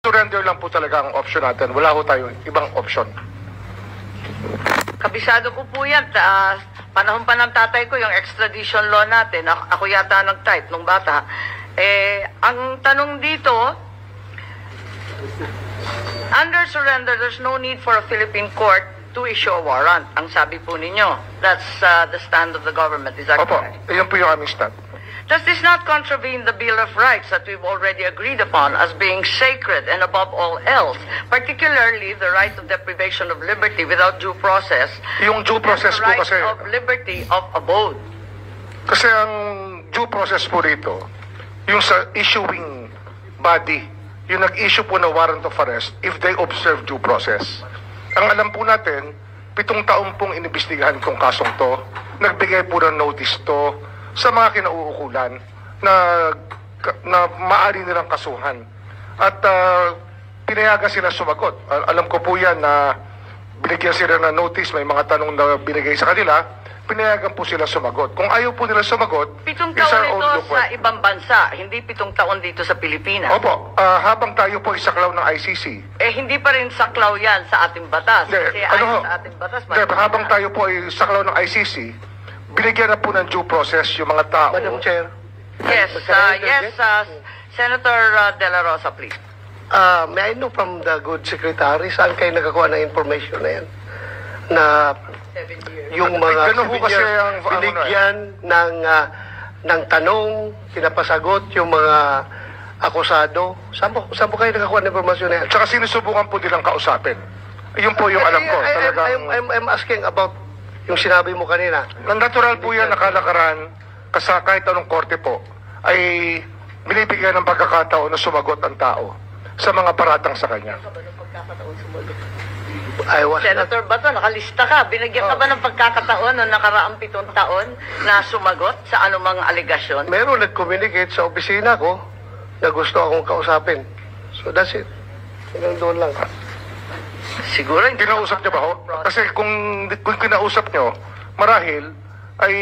Surrender lang po talaga ang option natin. Wala ho tayo ibang option. Kabisado ko po yan. Panahon pa ng tatay ko, yung extradition law natin, ako yata nag-type nung bata. Ang tanong dito, under surrender, there's no need for a Philippine court to issue a warrant. Ang sabi po ninyo, that's the stand of the government. Is that Opo, correct? yan po yung aming stand. Does this not contravene the Bill of Rights that we've already agreed upon as being sacred and above all else, particularly the right of deprivation of liberty without due process, Yung due process and po the right kasi, of liberty of abode? kasi ang due process po rito, yung sa issuing body, yung nag-issue po ng warrant of arrest if they observe due process. Ang alam po natin, 7 taon pong inimbestigahan kong kasong to, nagbigay po ng notice to sa mga kinauukulan na maaari nilang kasuhan. At pinayagan sila sumagot. Alam ko po yan na binigyan sila ng notice, may mga tanong na binigay sa kanila, pinayagan po sila sumagot. Kung ayaw po nila sumagot, 7 is taon our own ito look. sa ibang bansa, hindi 7 taon dito sa Pilipinas. Opo, habang tayo po isaklaw ng ICC, Hindi pa rin saklaw yan sa ating batas. Hindi, Kasi ano ho? ayon sa ating batas, habang tayo po ay saklaw ng ICC, binigyan na po ng due process yung mga tao. Madam Chair. Yes, Senator De La Rosa, please. May I know from the good secretary, saan kayo nakakuha ng information na yan? Na 7 years. yung mga Ganun ho kasi ang binigyan ng tanong, pinapasagot yung mga akusado. Saan po kayo nakakuha ng informasyon na yan? Tsaka sinusubukan po nilang kausapin. Yun po yung alam ko. I'm asking about yung sinabi mo kanina. Natural po yan, nakalakaran, kasi kahit anong korte po, ay binibigyan ng pagkakataon na sumagot ang tao sa mga paratang sa kanya. Senator Bato, nakalista ka. Binigyan ka ba ng pagkakataon noong nakaraang 7 taon na sumagot sa anumang aligasyon? Meron nag-communicate sa opisina ko na gusto akong kausapin. So that's it. Hanggang doon lang. Siguro hindi Kinausap niyo ba ho? Kasi kung kinausap niyo, marahil ay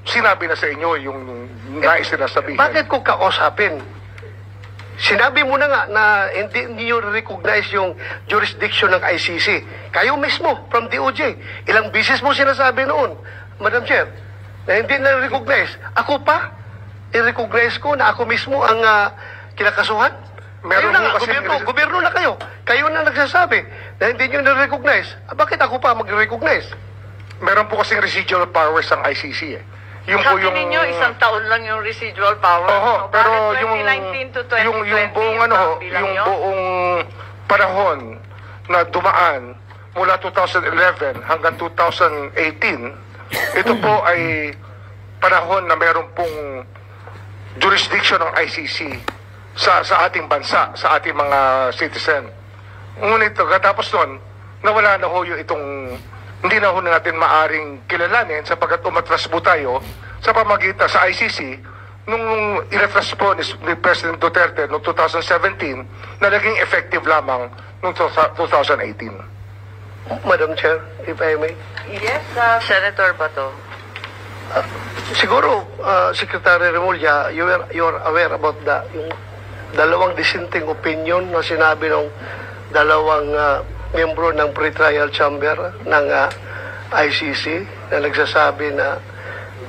sinabi na sa inyo yung nais nila sabihin. Bakit ko kausapin? Sinabi mo na nga na hindi niyo recognize yung jurisdiction ng ICC. Kayo mismo, from DOJ. Ilang bisis mo sinasabi noon, Madam Chair, na hindi na-recognize. Ako pa, i-recognize ko na ako mismo ang kinakasuhan. Meron Kayo na mo nga, kasi- gobyerno na kayo. Kayo na nagsasabi na hindi nyo na-recognize. Bakit ako pa mag-recognize? Meron po kasing residual powers ang ICC eh. Yung po Sabi ninyo, 1 taon lang yung residual power. Oo, So, pero bakit yung 2019 to 2020, yung buong ano ho, bilang yung yun? buong panahon na dumaan mula 2011 hanggang 2018, ito po ay panahon na meron pong jurisdiction ng ICC sa ating bansa, sa ating mga citizen. Ngunit katapos nun, nawala na ho yung itong hindi na ho natin maaring kilalanin sapagkat umatras po tayo sa pamagitan sa ICC nung inatras po ni President Duterte noong 2017 na naging effective lamang noong 2018. Madam Chair, if I may. Yes, Senator Bato. Siguro, Secretary Remulla, you are aware about yung dalawang dissenting opinion na sinabi ng dalawang membro ng pre-trial chamber ng ICC na nagsasabi na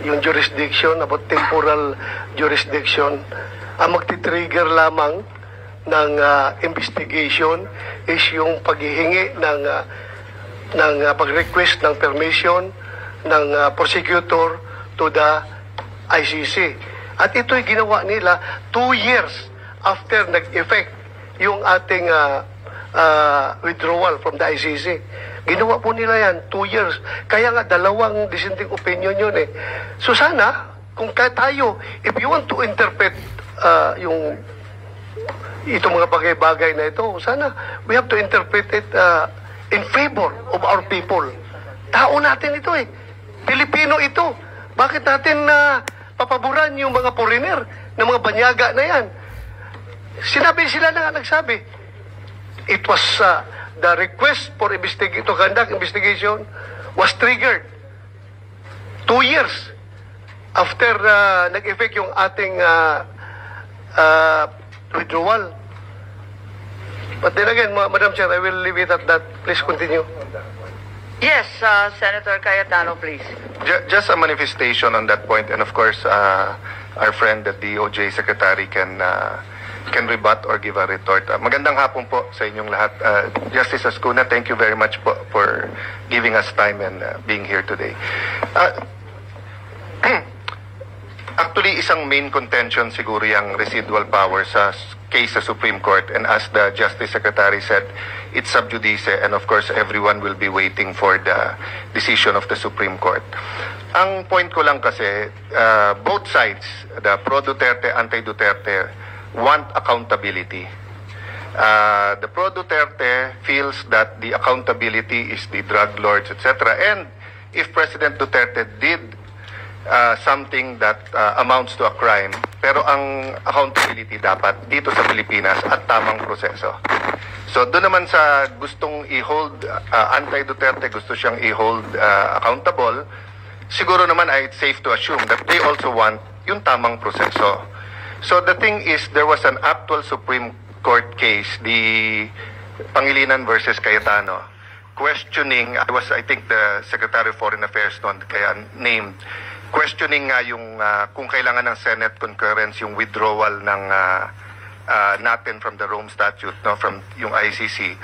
yung jurisdiction, about temporal jurisdiction, ang magti-trigger lamang ng investigation is yung paghihingi ng pag-request ng permission ng prosecutor to the ICC. At ito'y ginawa nila 2 years after nag-effect yung ating withdrawal from the ICC. Ginawa po nila yan 2 years. Kaya nga dalawang dissenting opinion yun eh. So sana, kung tayo, if you want to interpret yung itong mga bagay-bagay na ito, sana we have to interpret it in favor of our people. Tao natin ito eh. Pilipino ito. Bakit natin papaboran yung mga foreigner na mga banyaga na yan? Sinabi sila na nga nagsabi. It was the request for to conduct investigation was triggered 2 years after nag-effect yung ating withdrawal. But then again, Madam Chair, I will leave it at that. Please continue. Yes, Senator Cayetano, please. Just a manifestation on that point, and of course, our friend, the DOJ Secretary, can rebut or give a retort. Magandang hapon po sa inyong lahat. Justice Ascuna, thank you very much po for giving us time and being here today. Actually, isang main contention siguro yung residual power sa case sa Supreme Court, and as the Justice Secretary said, it's sub judice, and of course everyone will be waiting for the decision of the Supreme Court. Ang point ko lang kasi, both sides, the pro-Duterte, anti-Duterte, want accountability. The pro-Duterte feels that the accountability is the drug lords, etc. And if President Duterte did something that amounts to a crime, pero ang accountability dapat dito sa Pilipinas at tamang proseso. So doon naman sa gustong i-hold anti-Duterte, gusto siyang i-hold accountable, siguro naman it's safe to assume that they also want yung tamang proseso. So the thing is, there was an actual Supreme Court case, the Pangilinan versus Cayetano, questioning, I think the Secretary of Foreign Affairs noon kaya named, questioning nga yung kung kailangan ng Senate concurrence yung withdrawal ng natin from the Rome Statute, no, from yung ICC.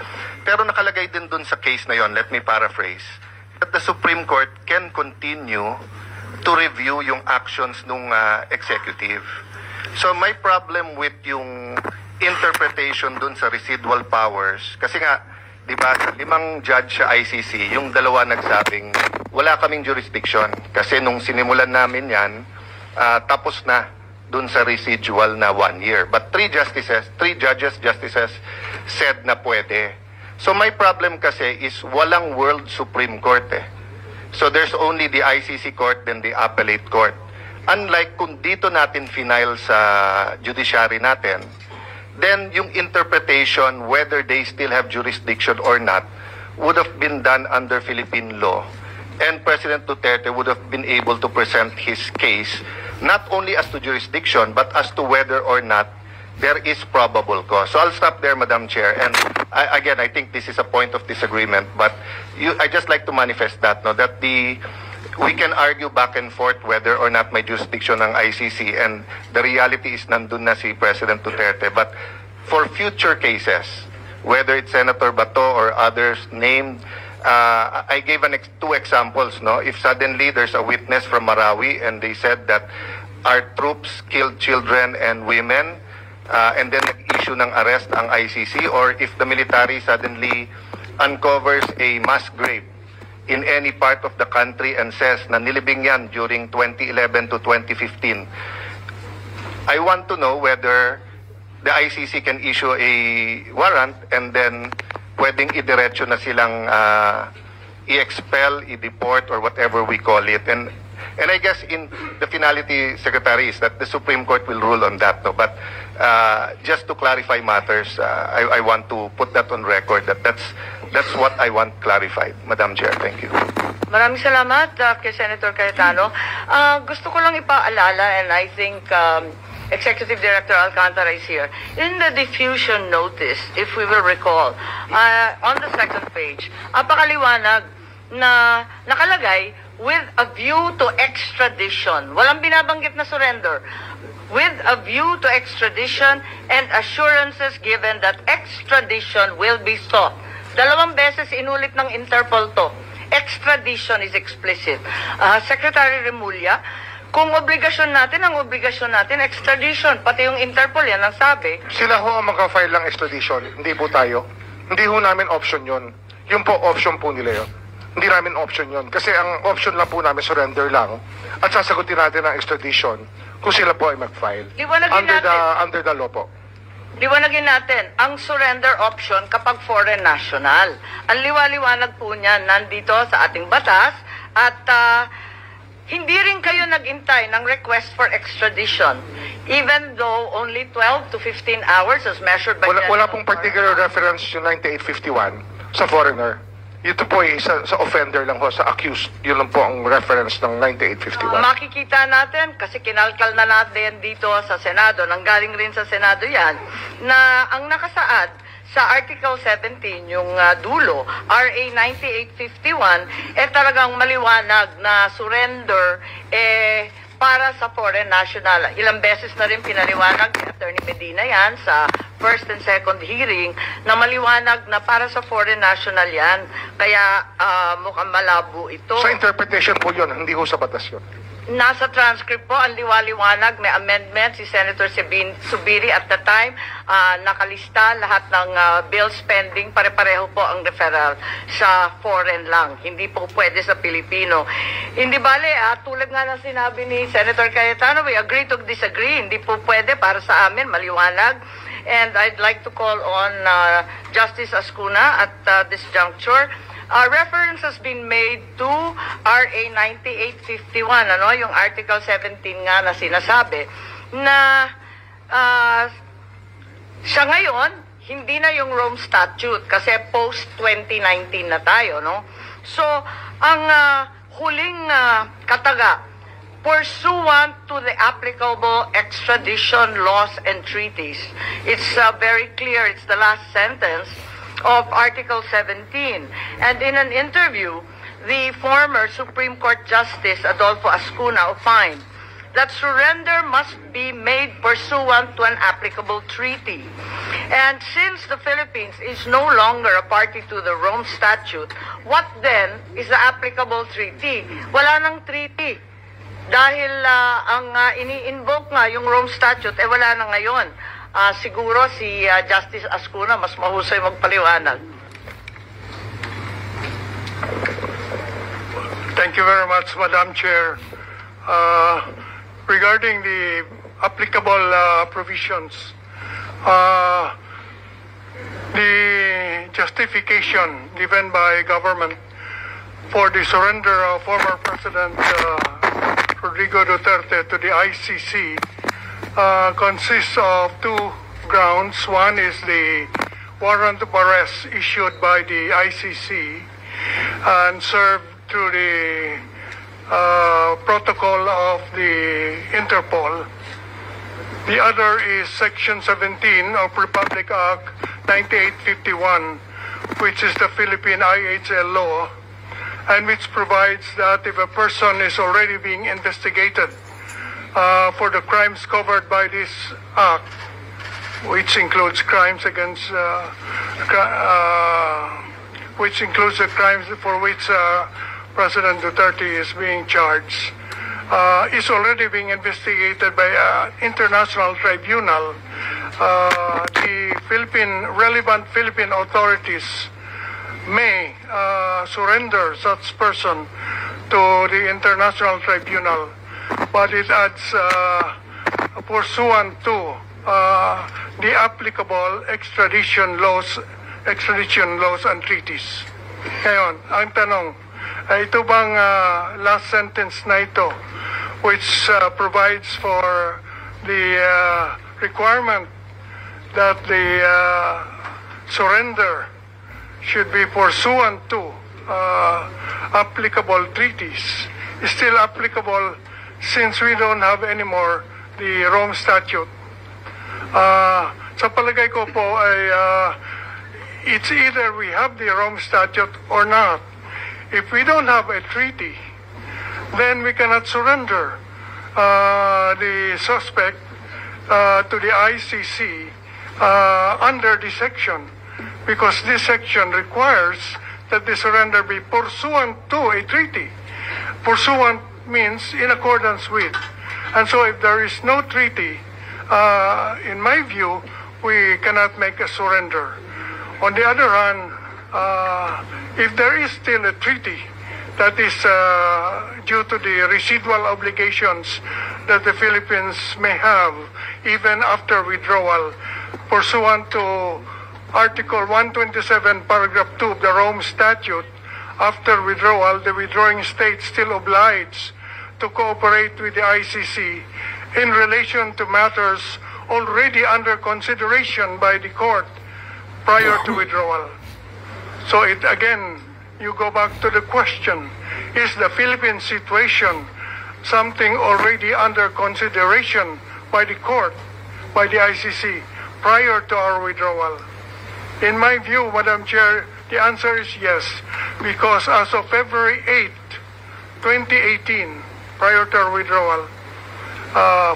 Pero nakalagay din dun sa case na yon, let me paraphrase, that the Supreme Court can continue to review yung actions nung executive. So my problem with yung interpretation dun sa residual powers, kasi nga, di ba, sa 5 judge sa ICC, yung 2 nagsabing, wala kaming jurisdiction. Kasi nung sinimulan namin yan, tapos na dun sa residual na 1 year. But 3 justices said na pwede. So my problem kasi is walang World Supreme Court eh. So there's only the ICC Court then the Appellate Court. Unlike kung dito natin final sa judiciary natin, then yung interpretation whether they still have jurisdiction or not would have been done under Philippine law, and President Duterte would have been able to present his case not only as to jurisdiction but as to whether or not there is probable cause. So I'll stop there, Madam Chair, and I think this is a point of disagreement, but I just like to manifest that, no, that we can argue back and forth whether or not may jurisdiction ng ICC, and the reality is nandun na si President Duterte. But for future cases, whether it's Senator Bato or others named, I gave 2 examples. No, if suddenly there's a witness from Marawi and they said that our troops killed children and women, and then nag-issue ng arrest ang ICC, or if the military suddenly uncovers a mass grave in any part of the country and says na nilibing yan during 2011 to 2015. I want to know whether the ICC can issue a warrant and then pwedeng idiretso na silang i-expel, i-deport, or whatever we call it. And I guess in the finality, Secretary, is that the Supreme Court will rule on that. No? But just to clarify matters, I want to put that on record that that's what I want clarified. Madam Chair, thank you. Maraming salamat kay Senator Cayetano. Gusto ko lang ipaalala, and I think Executive Director Alcantara is here. In the diffusion notice, if we will recall, on the second page, apakaliwanag na nakalagay with a view to extradition. Walang binabanggit na surrender. With a view to extradition and assurances given that extradition will be sought. 2 beses inulit ng Interpol to. Extradition is explicit. Secretary Remulla, kung obligasyon natin, extradition, pati yung Interpol yan ang sabi. Sila ho ang mag-file ng extradition, hindi po tayo. Hindi ho namin option yon. Yung po option po nila yon. Hindi namin option yon. Kasi ang option lang po namin, surrender lang. At sasagutin natin ang extradition kung sila po ay mag-file. Under the law po. Liwanagin natin, ang surrender option kapag foreign national. Ang liwaliwanag po niyan nandito sa ating batas, at hindi rin kayo nag-intay ng request for extradition, even though only 12 to 15 hours as measured by... Wala pong particular reference yung 9851 sa foreigner. Ito po ay sa offender lang ho, sa accused. Yun lang po ang reference ng 9851. Makikita natin, kasi kinalkal na natin dito sa Senado, nanggaling rin sa Senado yan, na ang nakasaad sa Article 17, yung dulo, RA 9851, talagang maliwanag na surrender para sa foreign national. Ilang beses na rin pinaliwanag ni Attorney Medina yan sa first and second hearing na maliwanag na para sa foreign national yan. Kaya mukhang malabo ito. Sa interpretation po yun, hindi ho sa batas yun. Nasa transcript po, ang liwaliwanag, may amendment si Senator Subiri at the time, nakalista lahat ng bill spending, pare-pareho po ang referral sa foreign lang, hindi po pwede sa Pilipino. Hindi bale, tulad nga ng sinabi ni Senator Cayetano, we agree to disagree, hindi po pwede para sa amin, maliwanag. And I'd like to call on Justice Ascuna at this juncture. Reference has been made to RA 9851, yung Article 17 nga na sinasabi, na siya ngayon, hindi na yung Rome Statute kasi post-2019 na tayo, no? So, ang huling kataga, pursuant to the applicable extradition laws and treaties. It's very clear, it's the last sentence of Article 17. And in an interview, the former Supreme Court Justice Adolfo Ascuna opined that surrender must be made pursuant to an applicable treaty. And since the Philippines is no longer a party to the Rome Statute, what then is the applicable treaty? Wala nang treaty. Dahil ang ini-invoke nga yung Rome Statute, wala na ngayon. Siguro si Justice Ascuna mas mahusay magpaliwanag. Thank you very much, Madam Chair. Regarding the applicable provisions, the justification given by government for the surrender of former President Rodrigo Duterte to the ICC consists of two grounds. One is the warrant of arrest issued by the ICC and served through the protocol of the Interpol. The other is Section 17 of Republic Act 9851, which is the Philippine IHL law, and which provides that if a person is already being investigated for the crimes covered by this act, which includes crimes against, which includes the crimes for which President Duterte is being charged, is already being investigated by an international tribunal. The relevant Philippine authorities may surrender such person to the international tribunal, but it adds pursuant to the applicable extradition laws and treaties. Ngayon, ang tanong, ito bang last sentence na ito, which provides for the requirement that the surrender should be pursuant to applicable treaties, is still applicable since we don't have anymore the Rome Statute. Sa palagay ko po ay it's either we have the Rome Statute or not. If we don't have a treaty, then we cannot surrender the suspect to the ICC under this section, because this section requires that the surrender be pursuant to a treaty. Pursuant means in accordance with. And so if there is no treaty, in my view, we cannot make a surrender. On the other hand, if there is still a treaty that is due to the residual obligations that the Philippines may have even after withdrawal, pursuant to Article 127, Paragraph 2 of the Rome Statute, after withdrawal, the withdrawing state still obliged to cooperate with the ICC in relation to matters already under consideration by the court prior to withdrawal. So again, you go back to the question, is the Philippine situation something already under consideration by the court, by the ICC, prior to our withdrawal? In my view, Madam Chair, the answer is yes, because as of February 8, 2018, prior to our withdrawal,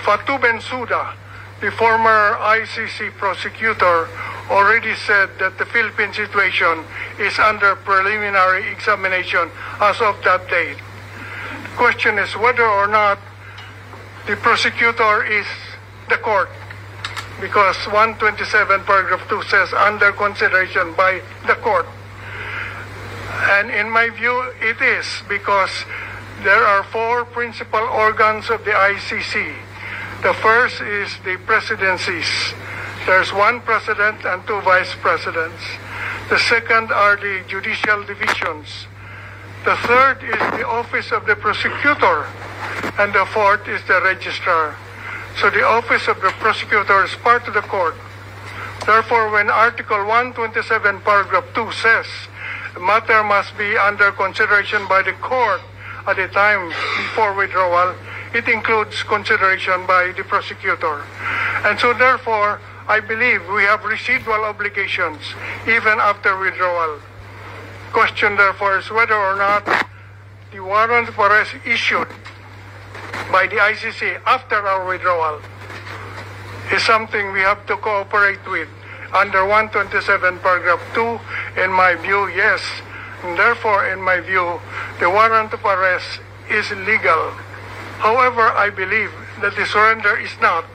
Fatou Bensouda, the former ICC prosecutor, already said that the Philippine situation is under preliminary examination as of that date. The question is whether or not the prosecutor is the court, because 127 paragraph 2 says under consideration by the court. And in my view, it is, because there are four principal organs of the ICC. The first is the presidencies. There's one president and two vice presidents. The second are the judicial divisions. The third is the office of the prosecutor. And the fourth is the registrar. So the office of the prosecutor is part of the court. Therefore, when Article 127, paragraph 2 says the matter must be under consideration by the court at the time before withdrawal, it includes consideration by the prosecutor. And so therefore, I believe we have residual obligations even after withdrawal. Question therefore is whether or not the warrant for arrest issued by the ICC after our withdrawal is something we have to cooperate with. Under 127 paragraph 2, in my view, yes. And therefore, in my view, the warrant of arrest is legal. However, I believe that the surrender is not,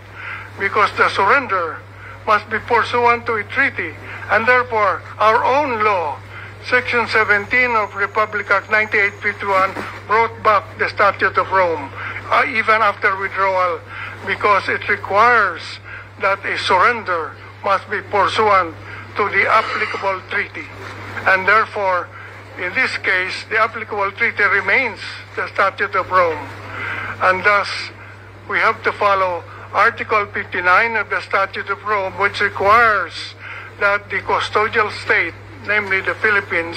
because the surrender must be pursuant to a treaty, and therefore our own law, Section 17 of Republic Act 9851, brought back the Statute of Rome, even after withdrawal, because it requires that a surrender must be pursuant to the applicable treaty. And therefore, in this case, the applicable treaty remains the Statute of Rome. And thus, we have to follow Article 59 of the Statute of Rome, which requires that the custodial state, namely the Philippines,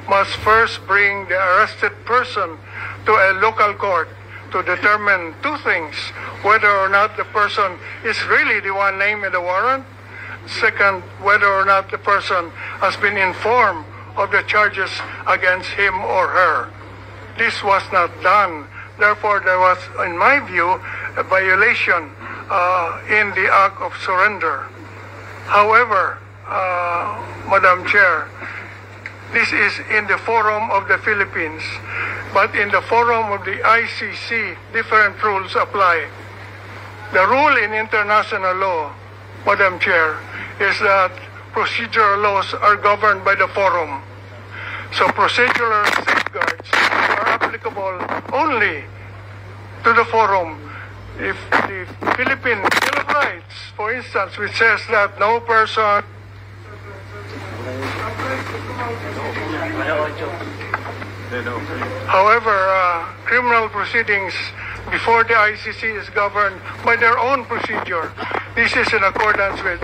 must first bring the arrested person to a local court to determine two things: whether or not the person is really the one named in the warrant. Second, whether or not the person has been informed of the charges against him or her. This was not done. Therefore, there was, in my view, a violation in the act of surrender. However, Madam Chair, this is in the forum of the Philippines, but in the forum of the ICC, different rules apply. The rule in international law, Madam Chair, is that procedural laws are governed by the forum. So procedural safeguards are applicable only to the forum. If the Philippine Bill of Rights, for instance, which says that no person however, criminal proceedings before the ICC is governed by their own procedure. This is in accordance with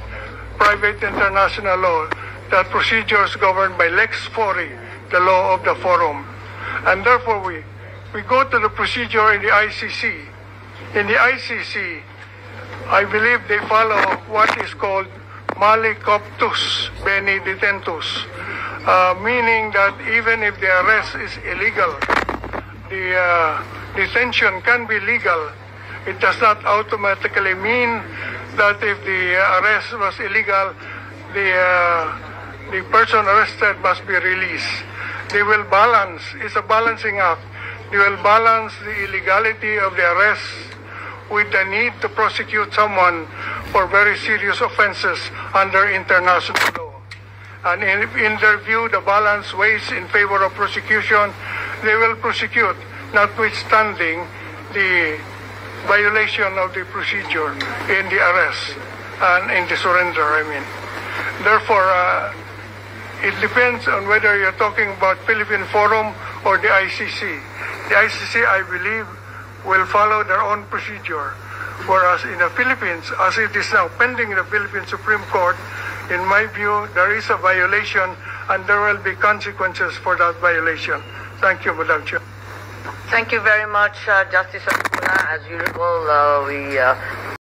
private international law, that procedure is governed by Lex Fori, the law of the forum. And therefore, we go to the procedure in the ICC. In the ICC, I believe they follow what is called mali coptus bene detentus, meaning that even if the arrest is illegal, the detention can be legal. It does not automatically mean that if the arrest was illegal, the person arrested must be released. They will balance, it's a balancing act. They will balance the illegality of the arrest with the need to prosecute someone for very serious offenses under international law. And in their view, the balance weighs in favor of prosecution. They will prosecute, notwithstanding the violation of the procedure in the arrest and in the surrender, I mean. Therefore, it depends on whether you're talking about Philippine Forum or the ICC. The ICC, I believe, will follow their own procedure. Whereas in the Philippines, as it is now pending in the Philippine Supreme Court, in my view, there is a violation and there will be consequences for that violation. Thank you, Madam Chair. Thank you very much, Justice Arjuna. As usual, we